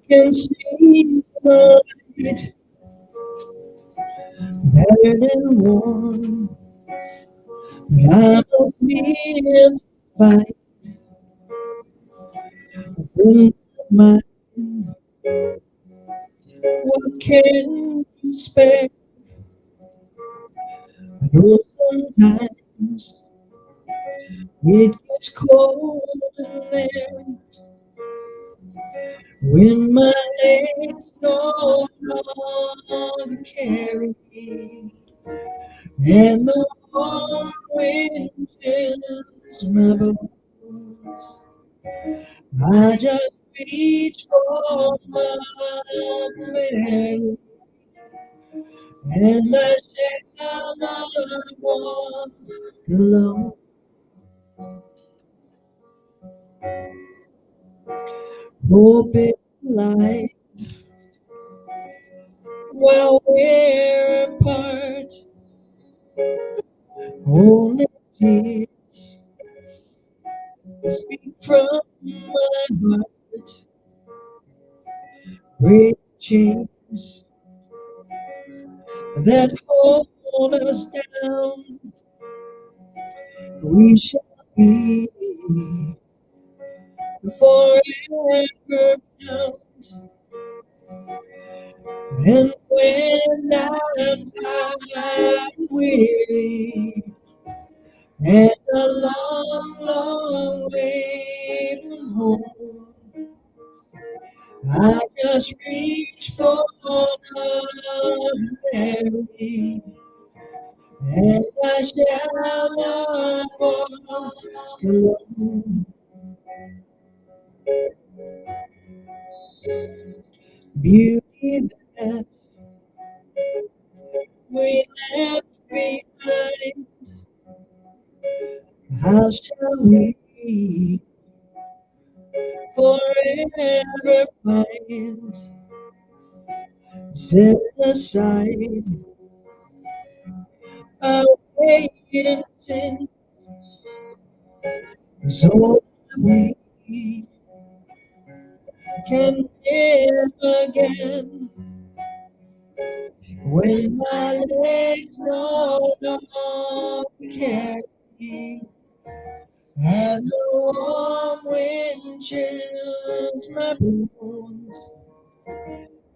can see the light better than one. I must live to fight in my mind. What can you spare? I know sometimes it gets cold in there when my legs no longer carry and the warm wind fills my bones. I just reach for my Mary, and I shall not walk alone. Hope in life while we're apart. Only tears speak from my heart. Break chains that hold us down. We shall be forever bound. And when I'm tired, weary, and a long, long way from home, I just reach for Mother Mary, and I shall not walk alone. Beauty that we left behind, how shall we forever find? Set aside our weight and sin, so that we can live again. When my legs no longer carry, and the warm wind chills my bones,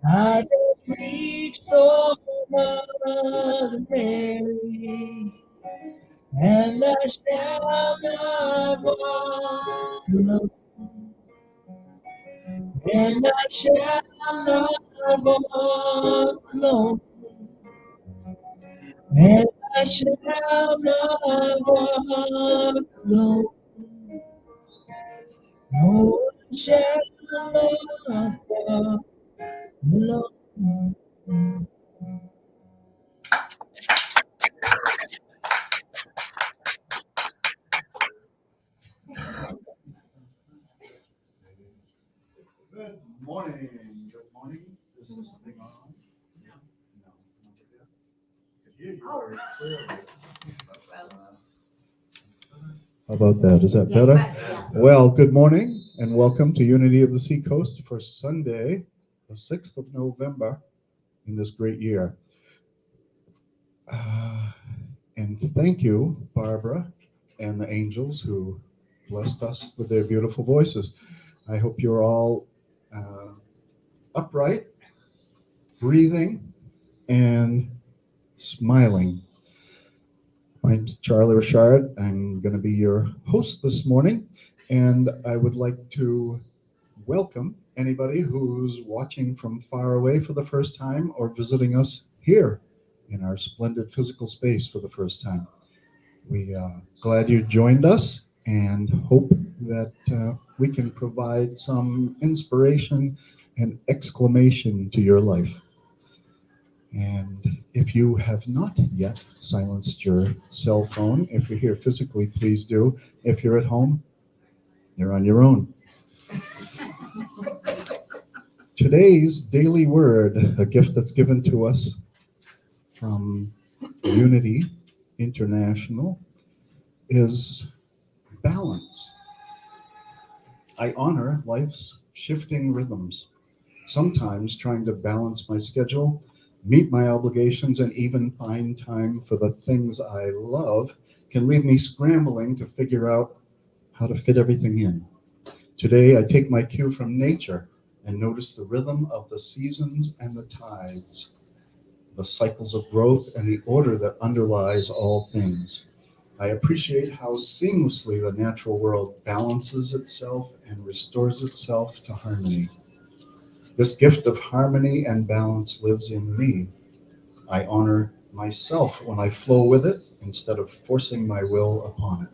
I just reach for Mother Mary, and I shall not walk alone, and I shall not walk alone, and I shall not walk alone. No, I shall not walk alone. Good morning. Good morning. Is this thing on? No. No. I could hear you very clearly. How about that? Is that better? Well, good morning and welcome to Unity of the Seacoast for Sunday, the 6th of November in this great year. Uh, and thank you, Barbara and the angels who blessed us with their beautiful voices. I hope you're all upright, breathing, and smiling. My name's Charlie Richard. I'm going to be your host this morning, and I would like to welcome anybody who's watching from far away for the first time or visiting us here in our splendid physical space for the first time. We are glad you joined us and hope that we can provide some inspiration and exclamation to your life. And if you have not yet silenced your cell phone, if you're here physically, please do. If you're at home, you're on your own. Today's daily word, a gift that's given to us from Unity International, is balance. I honor life's shifting rhythms Sometimes trying to balance my schedule, meet my obligations, and even find time for the things I love can leave me scrambling to figure out how to fit everything in. Today, I take my cue from nature and notice the rhythm of the seasons and the tides, the cycles of growth, and the order that underlies all things. I appreciate how seamlessly the natural world balances itself and restores itself to harmony. This gift of harmony and balance lives in me. I honor myself when I flow with it instead of forcing my will upon it.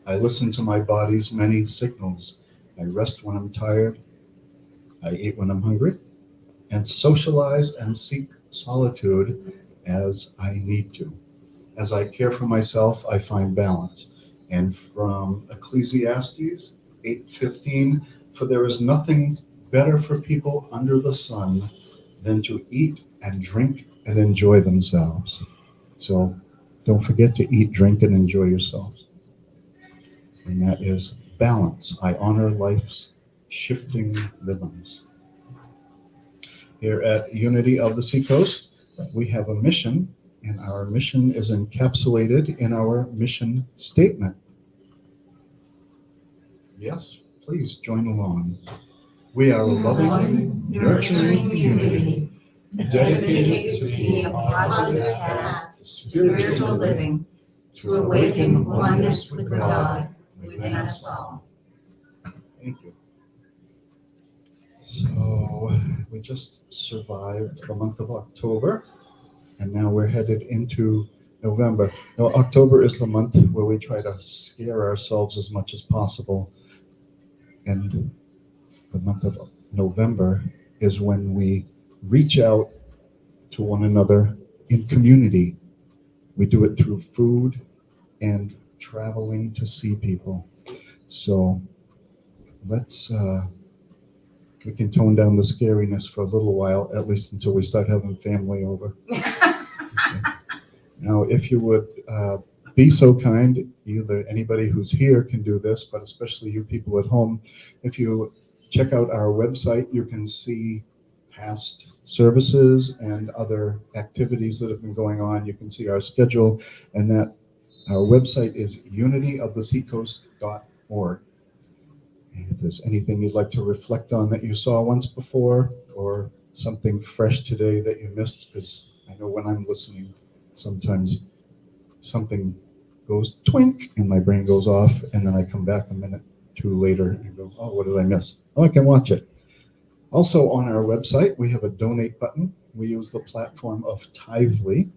I listen to my body's many signals. I rest when I'm tired, I eat when I'm hungry, and socialize and seek solitude as I need to. As I care for myself, I find balance. And from Ecclesiastes 8:15, for there is nothing better for people under the sun than to eat and drink and enjoy themselves. So don't forget to eat, drink, and enjoy yourselves. And that is balance. I honor life's shifting rhythms. Here at Unity of the Seacoast, we have a mission, and our mission is encapsulated in our mission statement. Yes, please join along. We are a loving, nurturing community dedicated to being a positive path to spiritual living, to awaken oneness with God within us all. Thank you. So we just survived the month of October, and now we're headed into November. Now, October is the month where we try to scare ourselves as much as possible, and the month of November is when we reach out to one another in community. We do it through food and traveling to see people. So let's we can tone down the scariness for a little while, at least until we start having family over. Okay. Now, if you would be so kind, either anybody who's here can do this, but especially you people at home, if you check out our website, you can see past services and other activities that have been going on. You can see our schedule, and that our website is unityoftheseacoast.org. If there's anything you'd like to reflect on that you saw once before, or something fresh today that you missed, because I know when I'm listening, sometimes something goes twink and my brain goes off, and then I come back a minute two later and go, oh, what did I miss? Oh, I can watch it. Also on our website, we have a donate button. We use the platform of Tithely,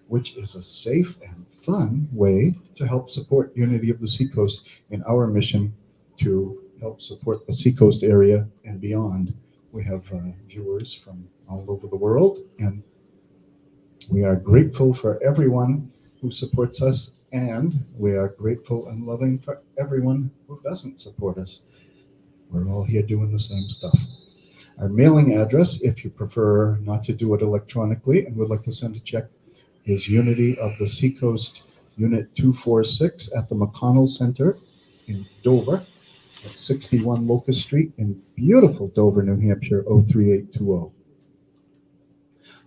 which is a safe and fun way to help support Unity of the Seacoast in our mission to help support the Seacoast area and beyond. We have viewers from all over the world, and we are grateful for everyone who supports us, and we are grateful and loving for everyone who doesn't support us. We're all here doing the same stuff. Our mailing address, if you prefer not to do it electronically and would like to send a check, is Unity of the Seacoast, Unit 246 at the McConnell Center in Dover, at 61 Locust Street in beautiful Dover, New Hampshire, 03820.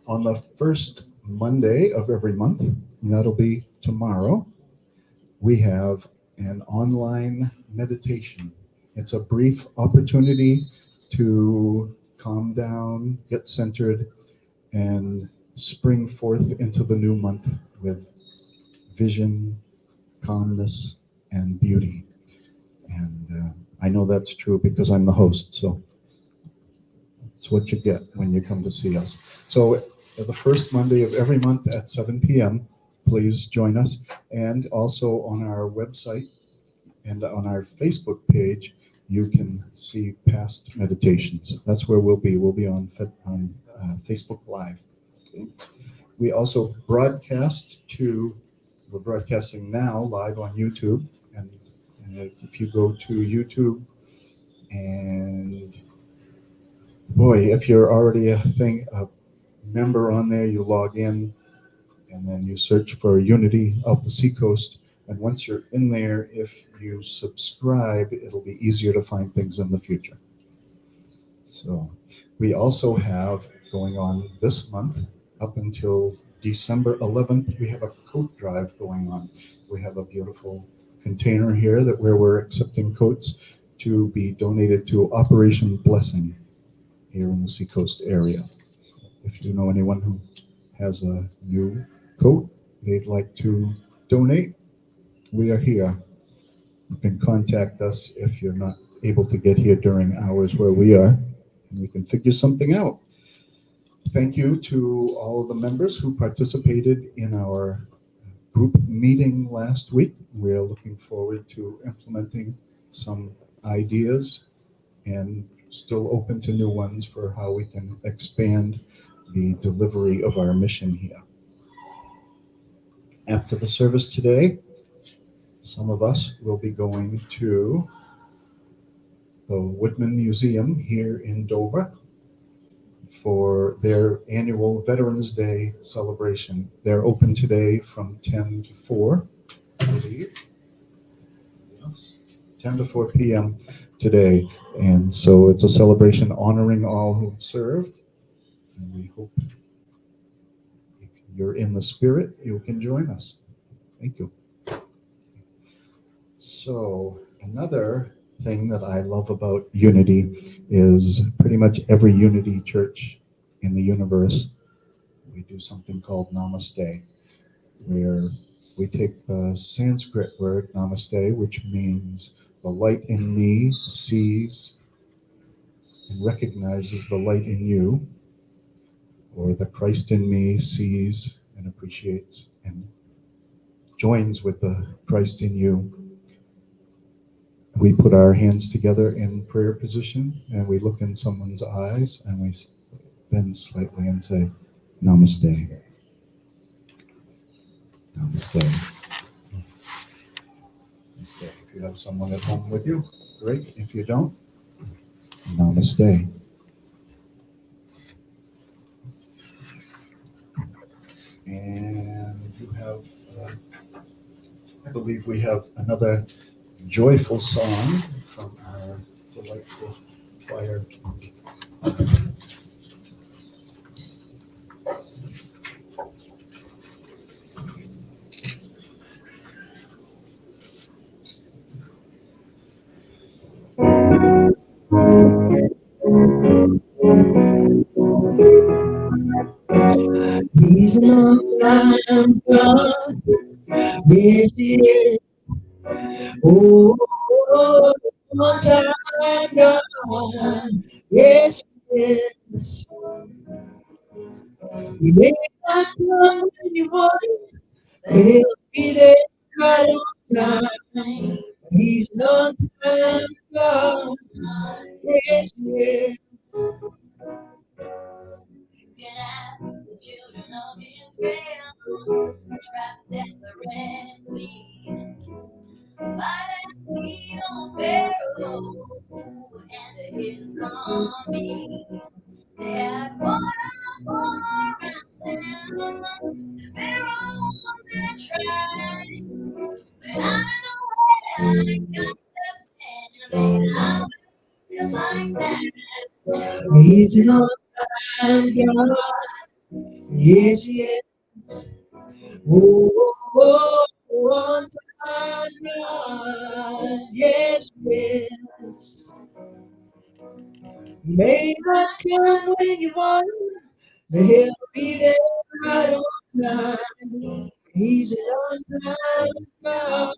On the first Monday of every month, and that'll be tomorrow, we have an online meditation. It's a brief opportunity to calm down, get centered, and spring forth into the new month with vision, calmness, and beauty. And I know that's true because I'm the host, so it's what you get when you come to see us. So the first Monday of every month at 7 p.m., please join us. And also on our website and on our Facebook page, you can see past meditations. That's where we'll be. We'll be on Facebook Live. Okay. We also we're broadcasting now live on YouTube. And if you go to YouTube, and boy, if you're already a member on there, you log in and then you search for Unity of the Seacoast. And once you're in there, if you subscribe, it'll be easier to find things in the future. So we also have going on this month up until December 11th, we have a coat drive going on. We have a beautiful container here that where we're accepting coats to be donated to Operation Blessing here in the Seacoast area. If you know anyone who has a new coat they'd like to donate, we are here. You can contact us if you're not able to get here during hours where we are, and we can figure something out. Thank you to all of the members who participated in our group meeting last week. We are looking forward to implementing some ideas and still open to new ones for how we can expand the delivery of our mission here. After the service today, some of us will be going to the Woodman Museum here in Dover for their annual Veterans Day celebration. They're open today from 10 to 4, I believe. Yes. 10 to 4 p.m. today. And so it's a celebration honoring all who served. And we hope if you're in the spirit, you can join us. Thank you. So, another thing that I love about Unity is pretty much every Unity church in the universe, we do something called Namaste, where we take the Sanskrit word Namaste, which means the light in me sees and recognizes the light in you, or the Christ in me sees and appreciates and joins with the Christ in you. We put our hands together in prayer position and we look in someone's eyes and we bend slightly and say, Namaste. Namaste. If you have someone at home with you, great. If you don't, Namaste. And you have, I believe we have another joyful song from our delightful choir. He's on time, God. Yes, he is. Oh, on time, God. Yes, he is. He may not come when you want it, but he'll be there right on time. He's on time, God. Yes, he is. You can ask the children of Israel, trapped at the Red Sea, by that feet on Pharaoh and his army. They had water all around them, and Pharaoh on their track. But I don't know where I got stepped in, and I just like that. He's an on-time God. Yes, yes. Oh, oh, on-time God. Yes, yes. May not come when you want him, but he'll be there right on time. He's an on-time God.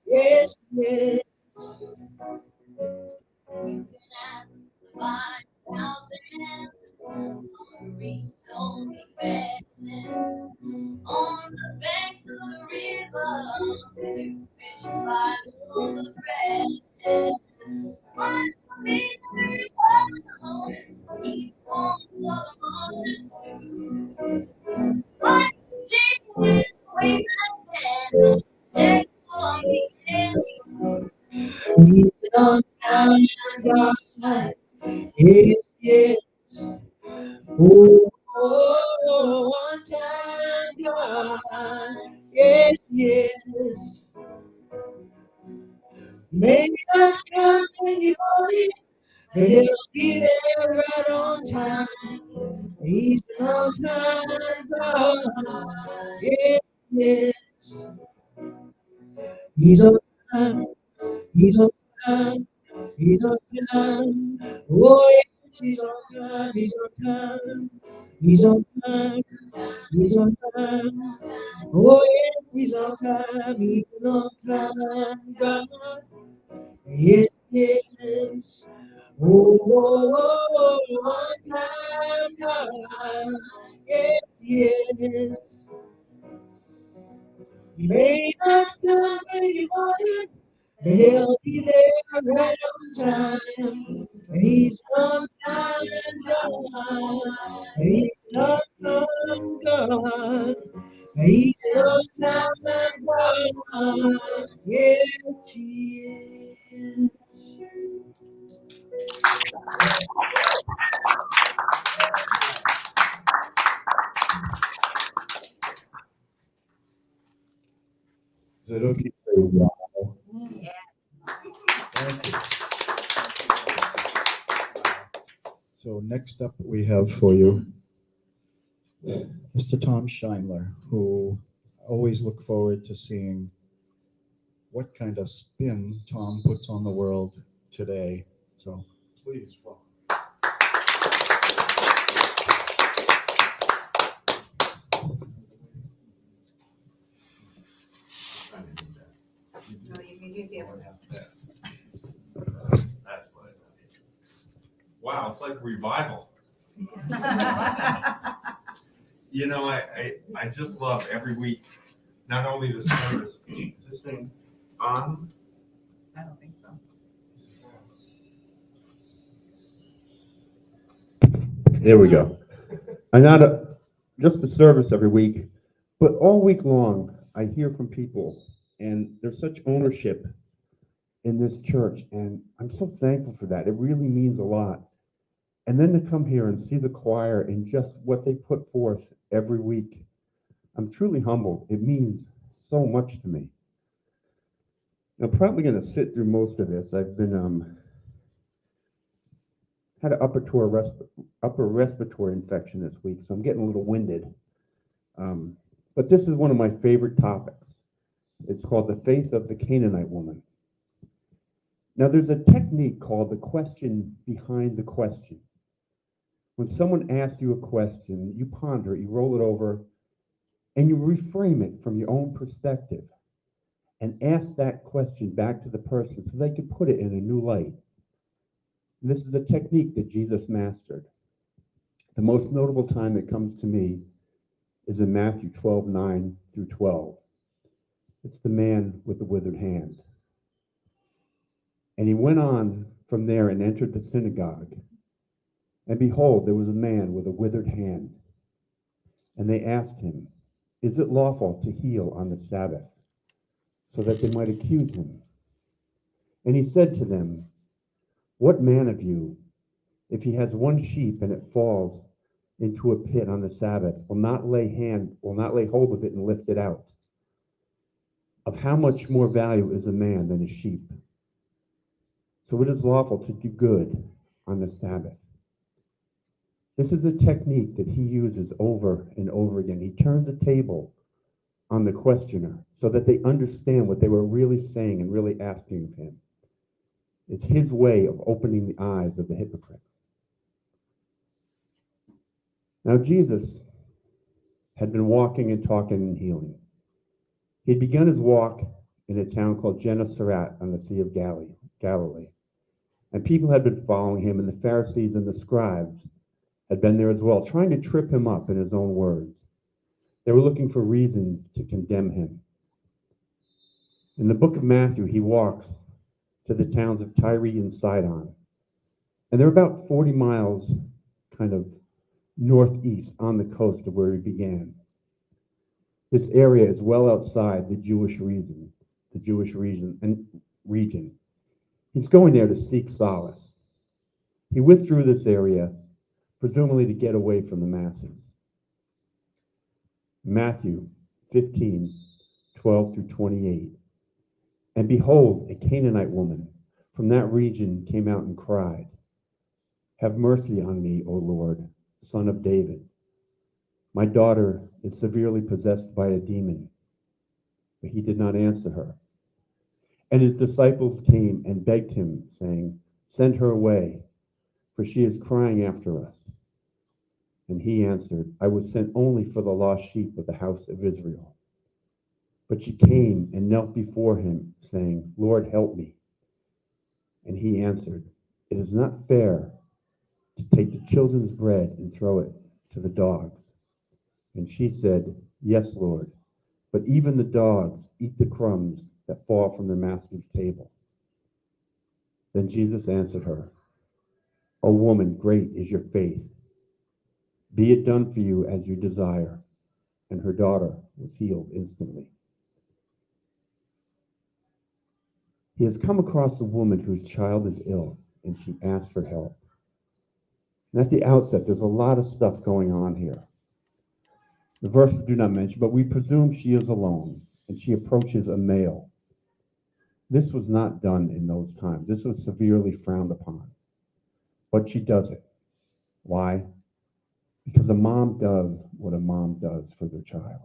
Yes, yes. You can ask the 5,000 hungry souls he fed on the banks of the river. 2 fishes, 5 loaves of bread. What will be the result? He won't for the mourners blues. What did we back then? Take for me and you. He's on time, God. Yes, yes. Oh, oh, on time, God. Yes, yes. May not come when you want it, He'll be there right on time. He's an on-time God. Yes, yes. He's on time. He's on time. He's on time. Oh, yes, he's on time. He's on time. He's on time. He's on time. Oh, yes, he's on time. He's an on time God. Yes, yes. Oh, oh, oh, on time God. Yes, yes. He may not come when you want it, but he'll be there right on time. He's on time God. He's on time God. He's on time God. Yes, he is. Is it okay to say wow? Thank you. So next up we have for you Mr. Tom Scheinler, who I always look forward to seeing what kind of spin Tom puts on the world today. So please welcome. So you can use the other one. That's what it's. Wow, it's like revival. You know, I just love every week, not only the service. Is this thing on? I don't think so. There we go. I not just the service every week, but all week long, I hear from people, and there's such ownership in this church, and I'm so thankful for that. It really means a lot. And then to come here and see the choir and just what they put forth every week, I'm truly humbled. It means so much to me. I'm probably going to sit through most of this. I've been had an upper respiratory infection this week, so I'm getting a little winded. But this is one of my favorite topics. It's called the faith of the Canaanite woman. Now, there's a technique called the question behind the question. When someone asks you a question, you ponder it, you roll it over, and you reframe it from your own perspective and ask that question back to the person so they can put it in a new light. And this is a technique that Jesus mastered. The most notable time that comes to me is in Matthew 12:9 through 12. It's the man with the withered hand. And he went on from there and entered the synagogue. And behold, there was a man with a withered hand. And they asked him, "Is it lawful to heal on the Sabbath?" So that they might accuse him. And he said to them, "What man of you, if he has one sheep and it falls into a pit on the Sabbath, will not lay hold of it and lift it out? Of how much more value is a man than a sheep? So it is lawful to do good on the Sabbath." This is a technique that he uses over and over again. He turns the table on the questioner so that they understand what they were really saying and really asking of him. It's his way of opening the eyes of the hypocrite. Now, Jesus had been walking and talking and healing. He had begun his walk in a town called Gennesaret on the Sea of Galilee. And people had been following him, and the Pharisees and the scribes had been there as well, trying to trip him up in his own words. They were looking for reasons to condemn him. In the book of Matthew, he walks to the towns of Tyre and Sidon. And they're about 40 miles kind of northeast on the coast of where he began. This area is well outside the Jewish region and region. He's going there to seek solace. He withdrew this area, presumably to get away from the masses. Matthew 15:12 through 28. And behold, a Canaanite woman from that region came out and cried, Have mercy on me, O Lord, Son of David. My daughter is severely possessed by a demon. But he did not answer her. And his disciples came and begged him, saying, Send her away, for she is crying after us. And he answered, I was sent only for the lost sheep of the house of Israel. But she came and knelt before him, saying, Lord, help me. And he answered, It is not fair to take the children's bread and throw it to the dogs. And she said, Yes, Lord, but even the dogs eat the crumbs that fall from their master's table. Then Jesus answered her, O woman, great is your faith. Be it done for you as you desire. And her daughter was healed instantly. He has come across a woman whose child is ill, and she asked for help. And at the outset, there's a lot of stuff going on here. The verses do not mention, but we presume she is alone, and she approaches a male. This was not done in those times. This was severely frowned upon. But she does it. Why? Because a mom does what a mom does for their child.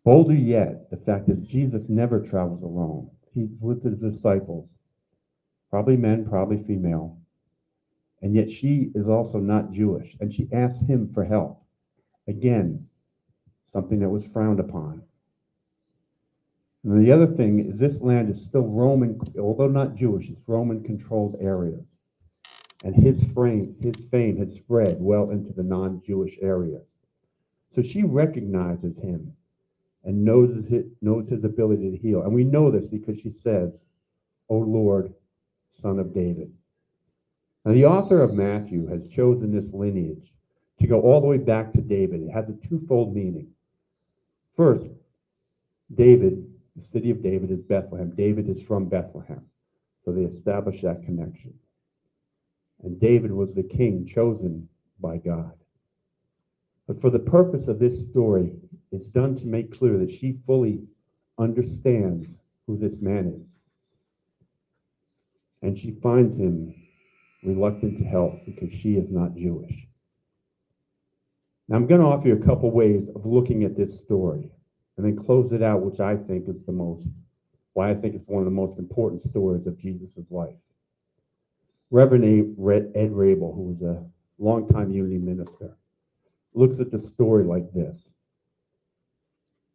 Bolder yet, the fact is Jesus never travels alone. He's with his disciples, probably men, probably female, and yet she is also not Jewish, and she asks him for help. Again, something that was frowned upon. And the other thing is this land is still Roman, although not Jewish, it's Roman-controlled areas. And his fame had spread well into the non-Jewish areas. So she recognizes him and knows his ability to heal. And we know this because she says, O Lord, Son of David. Now, the author of Matthew has chosen this lineage to go all the way back to David. It has a twofold meaning. First, David, the city of David is Bethlehem. David is from Bethlehem. So they establish that connection. And David was the king chosen by God. But for the purpose of this story, it's done to make clear that she fully understands who this man is. And she finds him reluctant to help because she is not Jewish. Now, I'm going to offer you a couple ways of looking at this story and then close it out, which I think is why I think it's one of the most important stories of Jesus' life. Reverend Ed Rabel, who was a longtime Unity minister, looks at the story like this.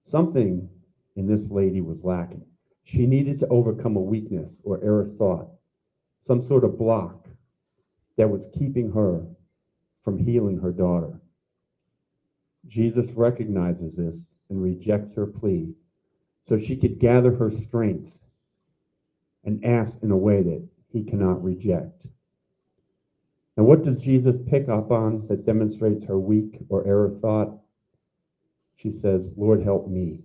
Something in this lady was lacking. She needed to overcome a weakness or error thought, some sort of block that was keeping her from healing her daughter. Jesus recognizes this and rejects her plea so she could gather her strength and ask in a way that he cannot reject. And what does Jesus pick up on that demonstrates her weak or error thought? She says, Lord, help me,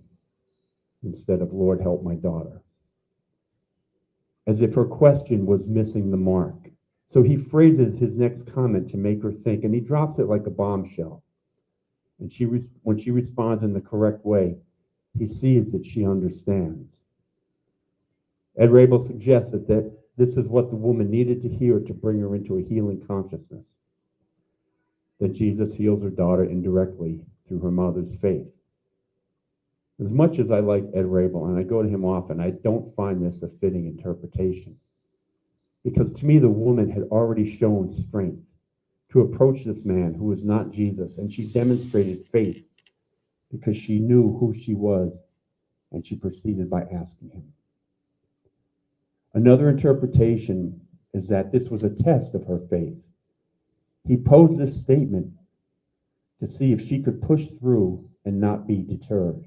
instead of Lord, help my daughter. As if her question was missing the mark. So he phrases his next comment to make her think, and he drops it like a bombshell. And when she responds in the correct way, he sees that she understands. Ed Rabel suggests that this is what the woman needed to hear to bring her into a healing consciousness. That Jesus heals her daughter indirectly through her mother's faith. As much as I like Ed Rabel, and I go to him often, I don't find this a fitting interpretation. Because to me, the woman had already shown strength to approach this man who was not Jesus, and she demonstrated faith because she knew who she was, and she proceeded by asking him. Another interpretation is that this was a test of her faith. He posed this statement to see if she could push through and not be deterred.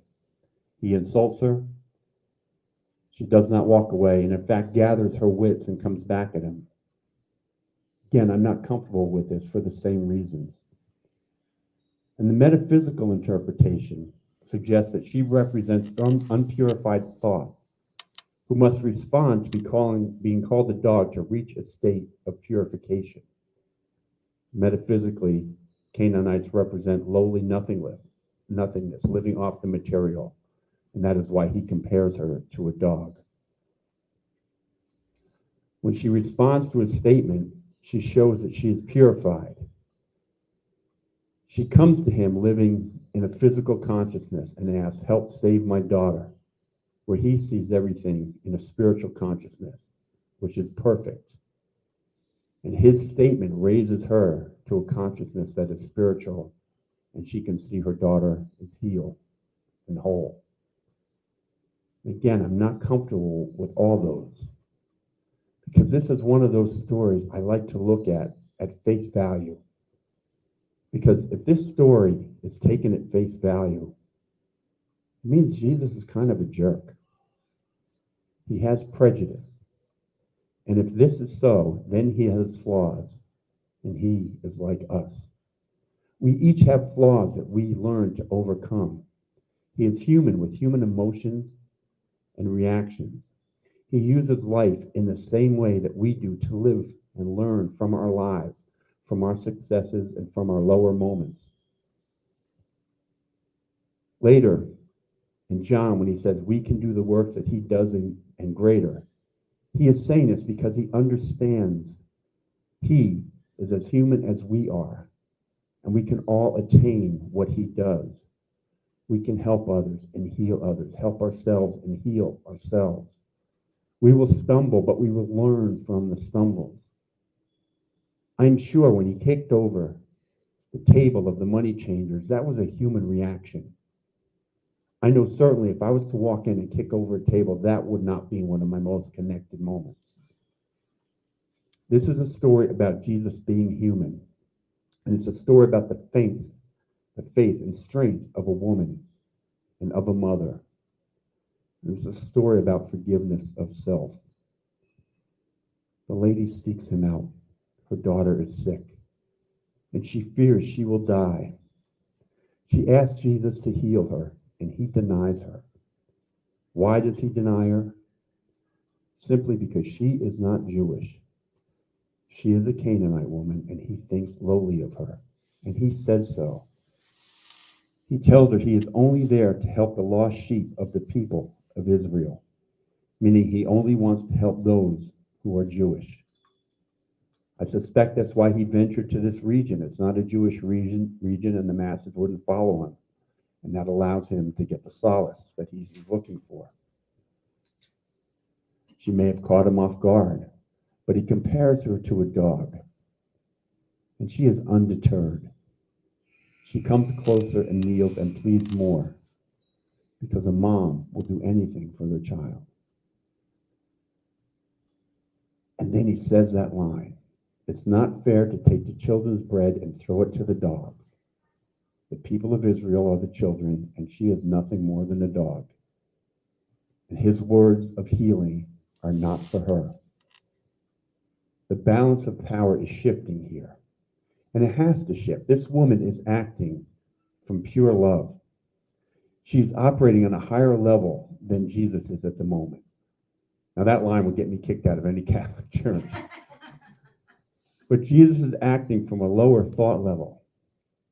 He insults her. She does not walk away, and in fact gathers her wits and comes back at him. Again, I'm not comfortable with this for the same reasons. And the metaphysical interpretation suggests that she represents unpurified thought, who must respond to being called a dog to reach a state of purification. Metaphysically, Canaanites represent lowly nothingness, living off the material, and that is why he compares her to a dog. When she responds to his statement, She shows that she is purified. She comes to him living in a physical consciousness and asks, "Help save my daughter," where he sees everything in a spiritual consciousness, which is perfect. And his statement raises her to a consciousness that is spiritual, and she can see her daughter is healed and whole. Again, I'm not comfortable with all those because this is one of those stories I like to look at face value. Because if this story is taken at face value, it means Jesus is kind of a jerk. He has prejudice. And if this is so, then he has flaws, and he is like us. We each have flaws that we learn to overcome. He is human with human emotions and reactions. He uses life in the same way that we do to live and learn from our lives, from our successes, and from our lower moments. Later in John, when he says we can do the works that he does and greater, he is saying this because he understands he is as human as we are, and we can all attain what he does. We can help others and heal others, help ourselves and heal ourselves. We will stumble, but we will learn from the stumbles. I'm sure when he kicked over the table of the money changers, that was a human reaction. I know certainly if I was to walk in and kick over a table, that would not be one of my most connected moments. This is a story about Jesus being human, and it's a story about the faith and strength of a woman and of a mother. It's a story about forgiveness of self. The lady seeks him out. Her daughter is sick, and she fears she will die. She asks Jesus to heal her, and he denies her. Why does he deny her? Simply because she is not Jewish. She is a Canaanite woman, and he thinks lowly of her, and he says so. He tells her he is only there to help the lost sheep of the people of Israel, meaning he only wants to help those who are Jewish. I suspect that's why he ventured to this region. It's not a Jewish region, and the masses wouldn't follow him. And that allows him to get the solace that he's looking for. She may have caught him off guard, but he compares her to a dog. And she is undeterred. She comes closer and kneels and pleads more, because a mom will do anything for their child. And then he says that line. It's not fair to take the children's bread and throw it to the dogs. The people of Israel are the children, and she is nothing more than a dog. And his words of healing are not for her. The balance of power is shifting here. And it has to shift. This woman is acting from pure love. She's operating on a higher level than Jesus is at the moment. Now that line would get me kicked out of any Catholic church. But Jesus is acting from a lower thought level.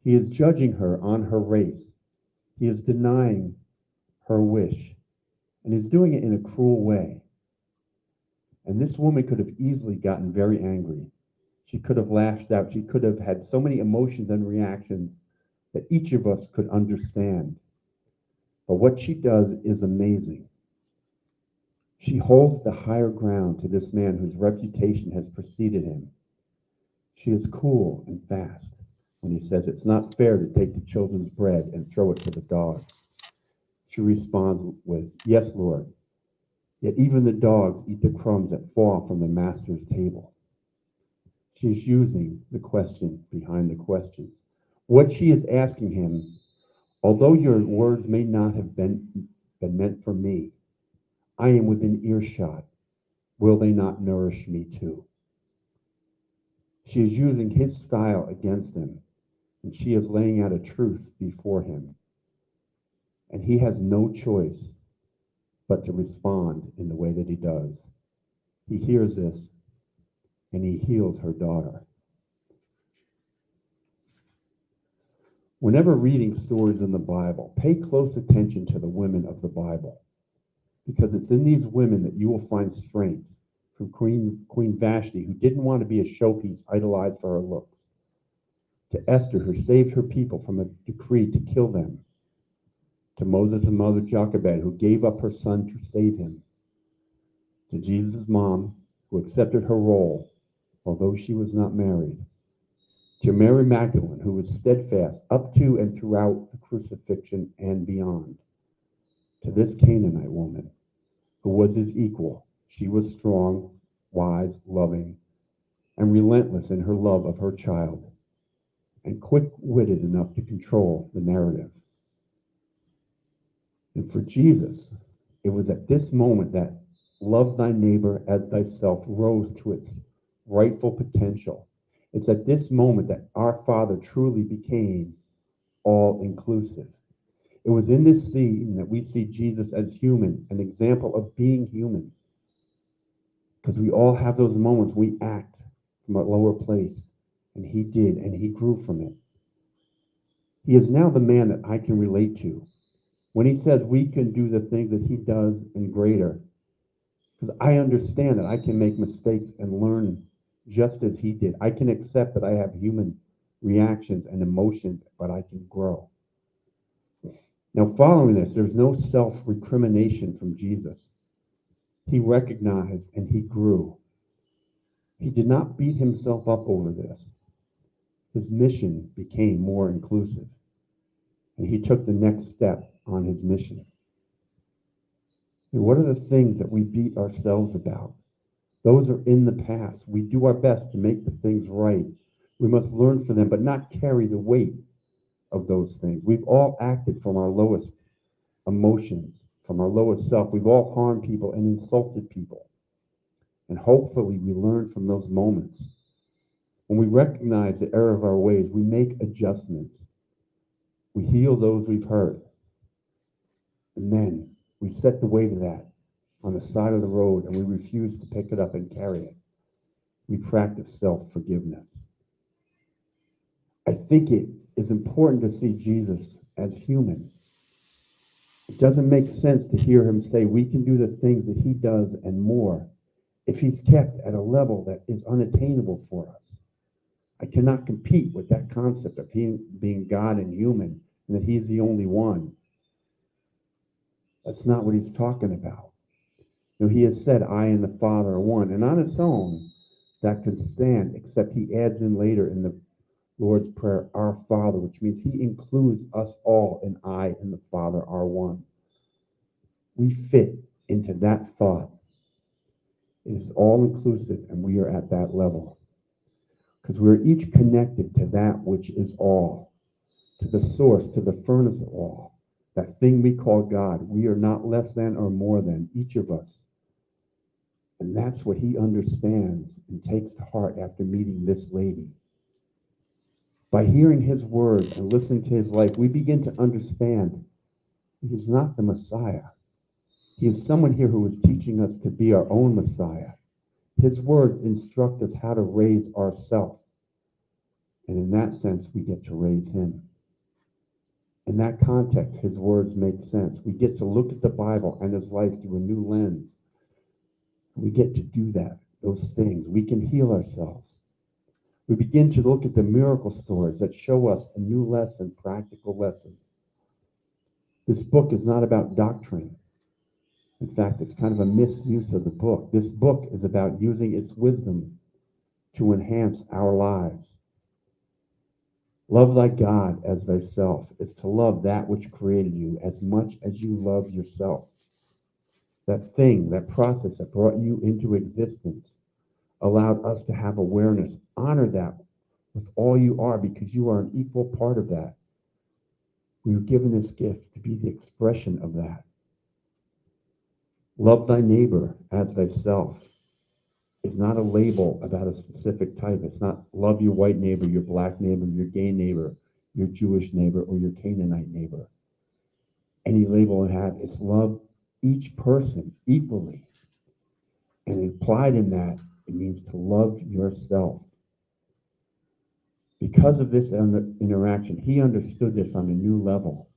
He is judging her on her race. He is denying her wish. And he's doing it in a cruel way. And this woman could have easily gotten very angry. She could have lashed out. She could have had so many emotions and reactions that each of us could understand. But what she does is amazing. She holds the higher ground to this man whose reputation has preceded him. She is cool and fast when he says it's not fair to take the children's bread and throw it to the dogs. She responds with, "Yes, Lord, yet even the dogs eat the crumbs that fall from the master's table." She's using the question behind the questions. What she is asking him, although your words may not have been meant for me, I am within earshot. Will they not nourish me too? She is using his style against him, and she is laying out a truth before him. And he has no choice but to respond in the way that he does. He hears this, and he heals her daughter. Whenever reading stories in the Bible, pay close attention to the women of the Bible, because it's in these women that you will find strength from Queen Vashti, who didn't want to be a showpiece idolized for her looks, to Esther, who saved her people from a decree to kill them, to Moses' mother Jochebed, who gave up her son to save him, to Jesus' mom, who accepted her role, although she was not married, to Mary Magdalene, who was steadfast up to and throughout the crucifixion and beyond, to this Canaanite woman, who was his equal. She was strong, wise, loving, and relentless in her love of her child, and quick-witted enough to control the narrative. And for Jesus, it was at this moment that love thy neighbor as thyself rose to its rightful potential. It's at this moment that our Father truly became all-inclusive. It was in this scene that we see Jesus as human, an example of being human. Because we all have those moments we act from a lower place, and he did, and he grew from it. He is now the man that I can relate to. When he says we can do the things that he does and greater, because I understand that I can make mistakes and learn just as he did. I can accept that I have human reactions and emotions, but I can grow. Now, following this, there's no self-recrimination from Jesus. He recognized and he grew. He did not beat himself up over this. His mission became more inclusive, and he took the next step on his mission. And what are the things that we beat ourselves about? Those are in the past. We do our best to make the things right. We must learn from them, but not carry the weight of those things. We've all acted from our lowest emotions, from our lowest self. We've all harmed people and insulted people. And hopefully we learn from those moments. When we recognize the error of our ways, we make adjustments. We heal those we've hurt. And then we set the weight of that on the side of the road and we refuse to pick it up and carry it. We practice self-forgiveness. I think it is important to see Jesus as human. It doesn't make sense to hear him say we can do the things that he does and more if he's kept at a level that is unattainable for us. I cannot compete with that concept of him being God and human and that he's the only one. That's not what he's talking about. You know, he has said, I and the Father are one. And on its own, that could stand, except he adds in later in the Lord's Prayer, our Father, which means he includes us all in I and the Father are one. We fit into that thought. It is all inclusive, and we are at that level. Because we're each connected to that which is all, to the source, to the furnace of all, that thing we call God. We are not less than or more than, each of us. And that's what he understands and takes to heart after meeting this lady. By hearing his words and listening to his life, we begin to understand he is not the Messiah. He is someone here who is teaching us to be our own Messiah. His words instruct us how to raise ourselves. And in that sense, we get to raise him. In that context, his words make sense. We get to look at the Bible and his life through a new lens. We get to do that, those things. We can heal ourselves. We begin to look at the miracle stories that show us a new lesson, practical lesson. This book is not about doctrine. In fact, it's kind of a misuse of the book. This book is about using its wisdom to enhance our lives. Love thy God as thyself is to love that which created you as much as you love yourself. That thing, that process that brought you into existence, allowed us to have awareness. Honor that with all you are because you are an equal part of that. We were given this gift to be the expression of that. Love thy neighbor as thyself is not a label about a specific type. It's not love your white neighbor, your black neighbor, your gay neighbor, your Jewish neighbor, or your Canaanite neighbor. Any label it had, it's love each person equally. And implied in that, it means to love yourself. Because of this interaction, he understood this on a new level,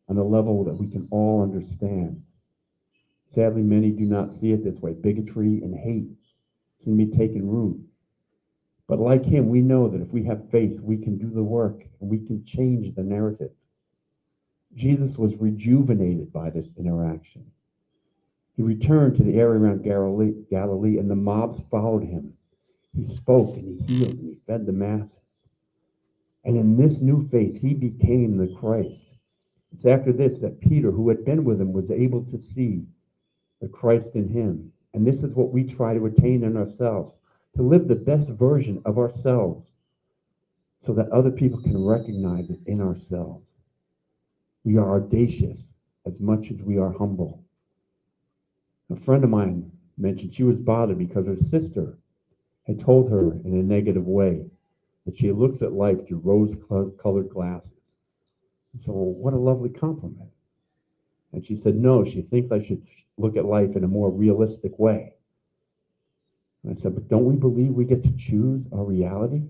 on a level that we can all understand. Sadly, many do not see it this way. Bigotry and hate It's going to be taking root. But like him, we know that if we have faith, we can do the work and we can change the narrative. Jesus was rejuvenated by this interaction. He returned to the area around Galilee, and the mobs followed him. He spoke and he healed and he fed the masses. And in this new faith, he became the Christ. It's after this that Peter, who had been with him, was able to see the Christ in him. And this is what we try to attain in ourselves, to live the best version of ourselves so that other people can recognize it in ourselves. We are audacious as much as we are humble. A friend of mine mentioned she was bothered because her sister had told her in a negative way that she looks at life through rose-colored glasses. So, what a lovely compliment. And she said, no, she thinks I should look at life in a more realistic way. And I said, but don't we believe we get to choose our reality?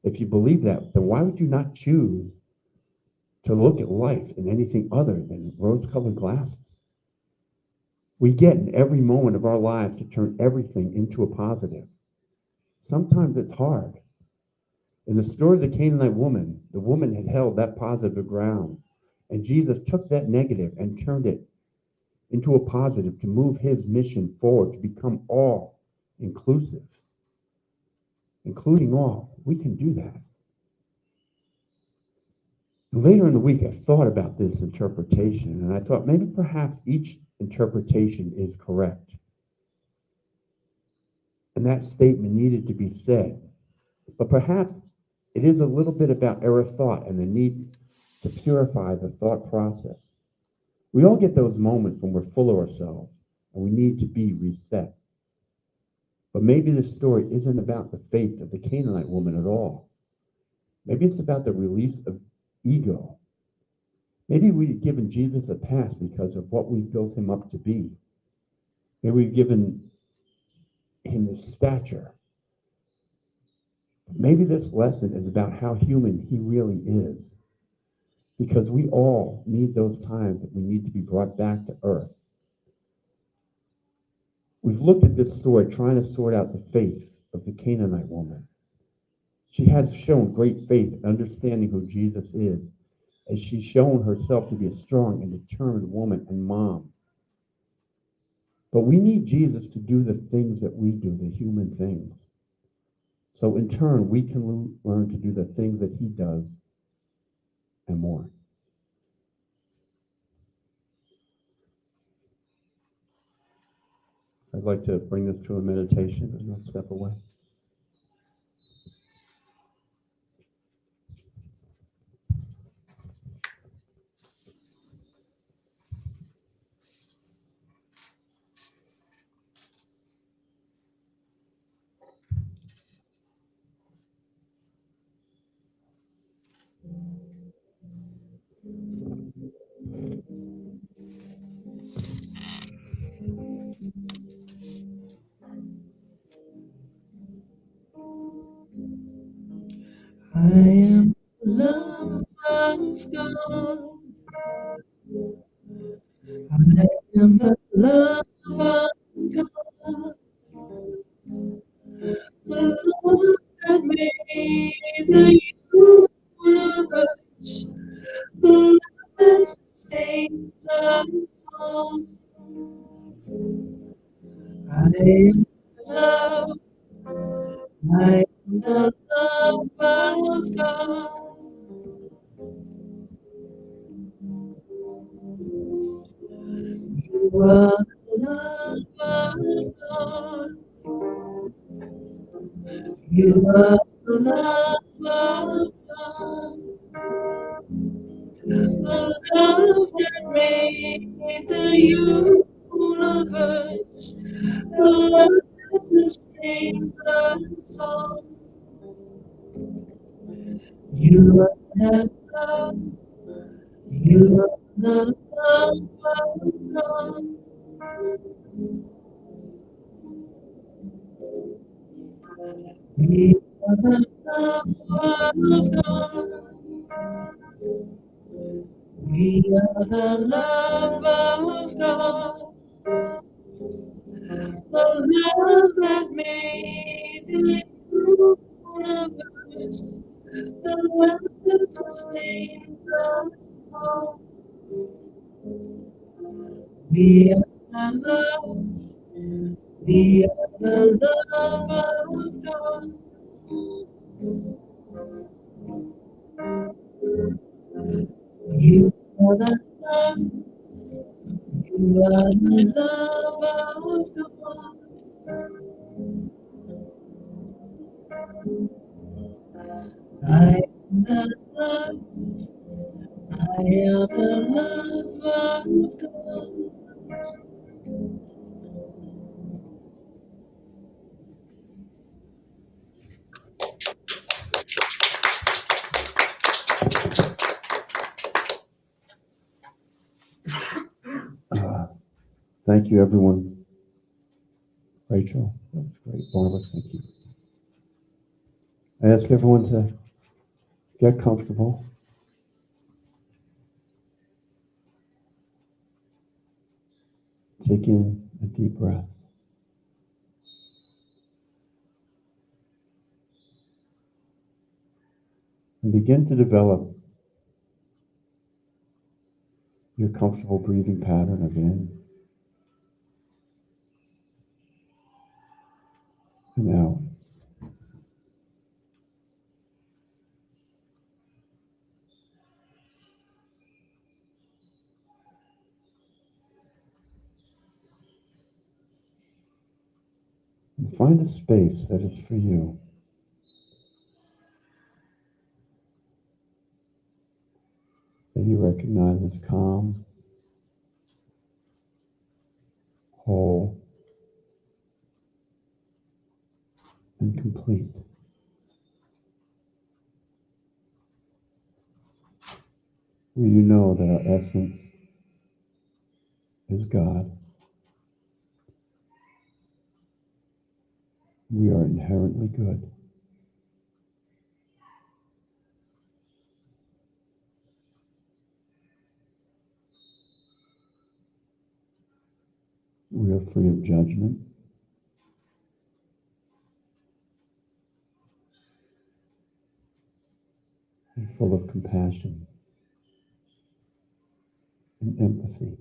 If you believe that, then why would you not choose to look at life in anything other than rose-colored glasses? We get in every moment of our lives to turn everything into a positive. Sometimes it's hard. In the story of the Canaanite woman, the woman had held that positive ground, and Jesus took that negative and turned it into a positive to move his mission forward, to become all inclusive, including all. We can do that. And later in the week, I thought about this interpretation, and I thought maybe perhaps each interpretation is correct. And that statement needed to be said. But perhaps it is a little bit about error thought and the need to purify the thought process. We all get those moments when we're full of ourselves and we need to be reset. But maybe this story isn't about the faith of the Canaanite woman at all. Maybe it's about the release of ego. Maybe we've given Jesus a pass because of what we've built him up to be. Maybe we've given him the stature. Maybe this lesson is about how human he really is. Because we all need those times that we need to be brought back to earth. We've looked at this story trying to sort out the faith of the Canaanite woman. She has shown great faith in understanding who Jesus is, as she's shown herself to be a strong and determined woman and mom. But we need Jesus to do the things that we do, the human things. So in turn, we can learn to do the things that he does and more. I'd like to bring this to a meditation and I'll step away. I am the love of God. I am the love of God. The love that made the universe. The love that sustains us all. I am the love. I am the love of God. You are the love of God. You are the love of God. The love that made the universe. The love that sustains us all. You are the love. You are the love of God. We are the love of God. We are the love of God. love that made the universe, the love that sustains us all. We are the love, we are the love of God. You are the love, you are the love of God. I am the love, I am the love of God. Thank you, everyone. Rachel, that's great. Barbara, thank you. I ask everyone to get comfortable. Take in a deep breath. And begin to develop your comfortable breathing pattern of in and out. And find a space that is for you. That you recognize as calm, whole, and complete. Where you know that our essence is God. We are inherently good. We are free of judgment. And full of compassion and empathy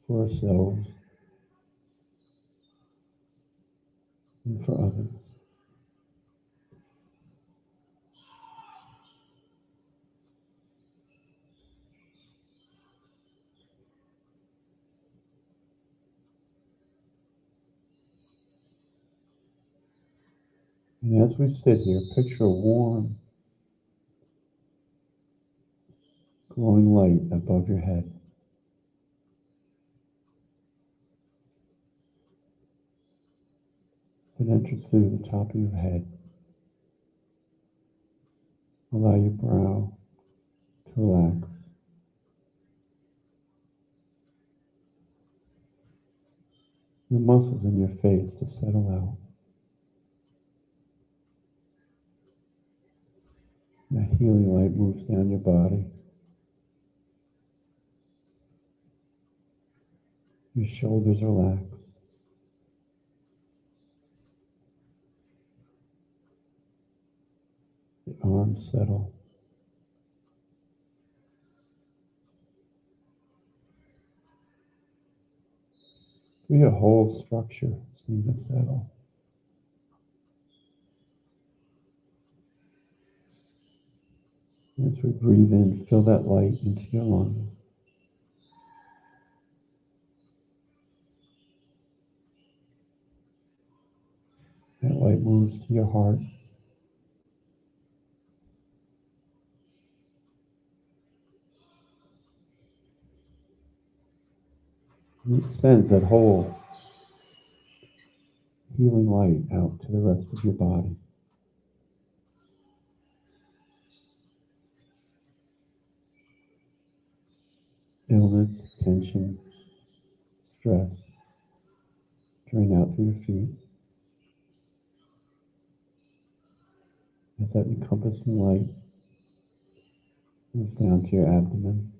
for ourselves and for others. And as we sit here, picture a warm, glowing light above your head. It enters through the top of your head. Allow your brow to relax. The muscles in your face to settle out. That healing light moves down your body. Your shoulders relax. The arms settle. Your whole structure seems to settle. As we breathe in, feel that light into your lungs. That light moves to your heart. And it sends that whole healing light out to the rest of your body. Illness, tension, stress, drain out through your feet. As that encompassing light moves down to your abdomen,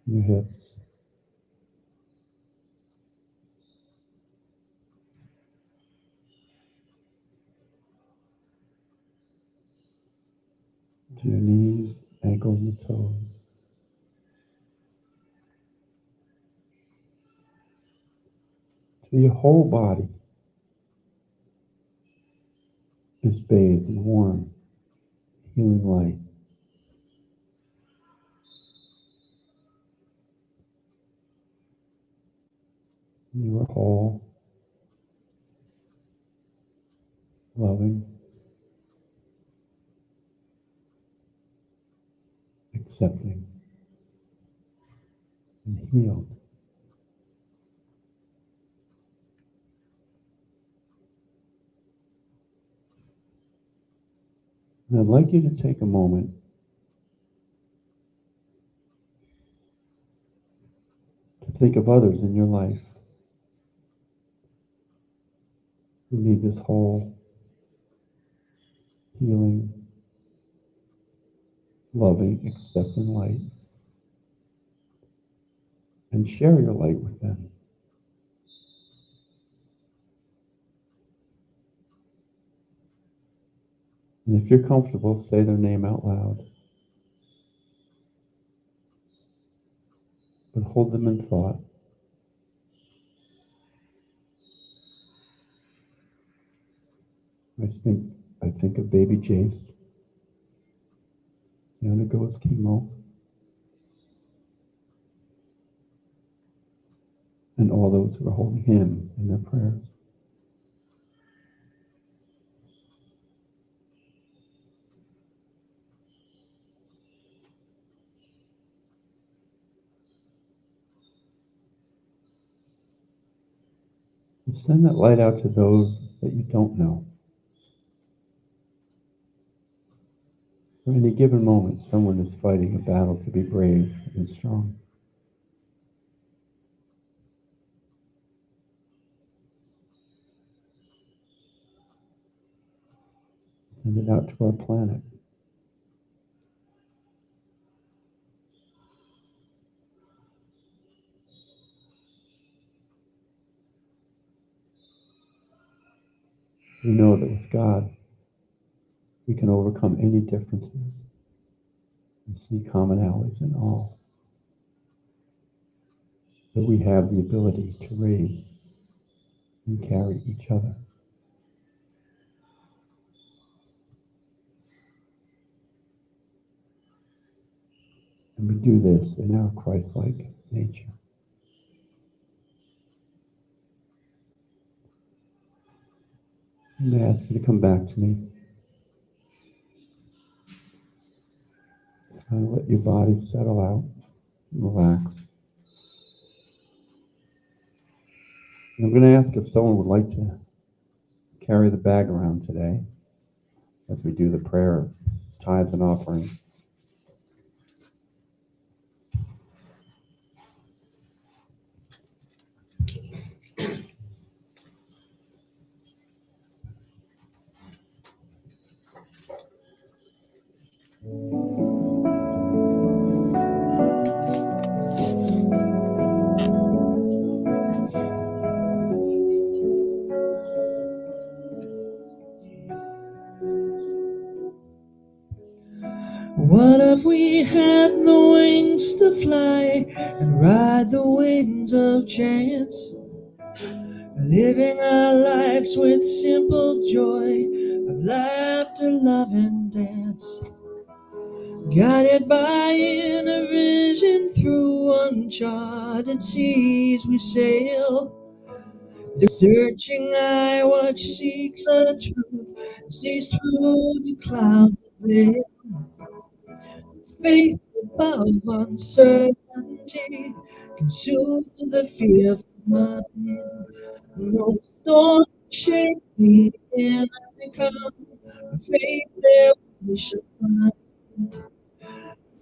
your hips, to your knees, ankles, and toes, to your whole body is bathed in warm, healing light. You are whole, loving, accepting, and healed. And I'd like you to take a moment to think of others in your life who need this whole, healing, loving, accepting light, and share your light with them. And if you're comfortable, say their name out loud, but hold them in thought. I think of baby Jace. He undergoes chemo, and all those who are holding him in their prayers. And send that light out to those that you don't know. For any given moment, someone is fighting a battle to be brave and strong. Send it out to our planet. We know that with God, we can overcome any differences and see commonalities in all. That we have the ability to raise and carry each other. And we do this in our Christ-like nature. And I ask you to come back to me. Just kind of let your body settle out and relax. And I'm going to ask if someone would like to carry the bag around today as we do the prayer of tithes and offerings. What if we had the wings to fly and ride the winds of chance, living our lives with simple joy of laughter, love, and dance, guided by inner vision through uncharted seas we sail. The searching eye what seeks the truth, sees through the clouds of veil. Faith above uncertainty, consume the fearful mind. No storm shake me in I come. Faith there we shall find.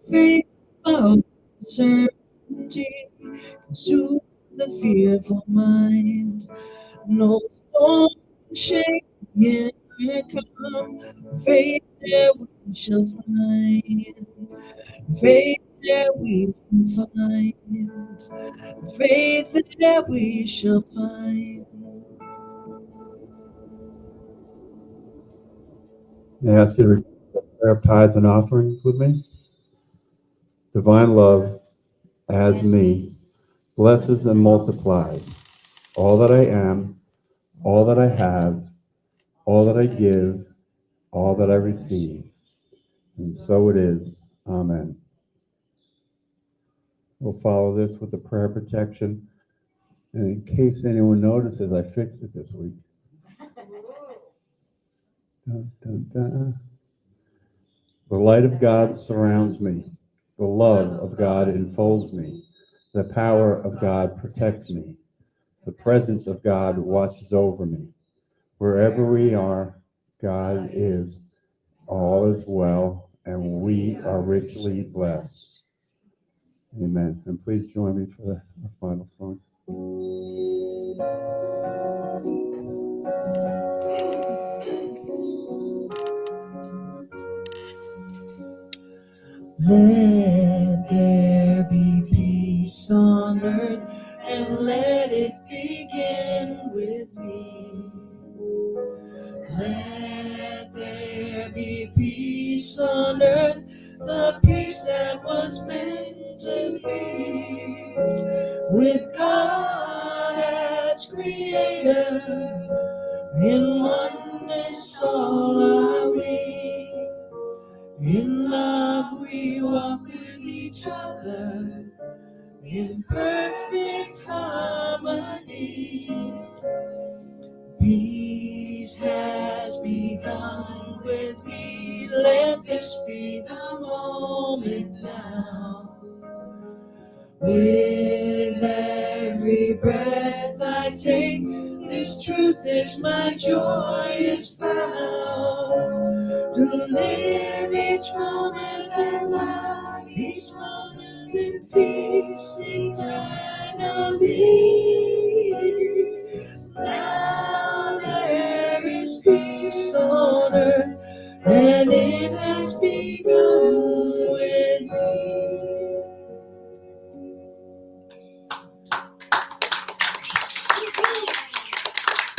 Faith above uncertainty, consume the fearful mind. No storm shake me in I come. Faith there we shall find. Faith there we shall find, faith there we shall find. I ask you to repeat the prayer of tithes and offerings with me. Divine love, as me, blesses and multiplies all that I am, all that I have, all that I give, all that I receive. And so it is. Amen. We'll follow this with the prayer of protection. And in case anyone notices, I fixed it this week. Dun, dun, dun. The light of God surrounds me. The love of God enfolds me. The power of God protects me. The presence of God watches over me. Wherever we are, God is. All is well, and we are richly blessed. Amen. And please join me for the final song. Let there be peace on earth, and let it begin with me. Let there be peace on earth, the peace that was meant to be. With God as creator, in oneness all are we. In love we walk with each other, in perfect harmony. Peace has begun with me, let this be the moment now. With every breath I take, this truth is my joyous vow. To live each moment and love each moment in peace eternally. Now there is peace on earth, and it has begun with me.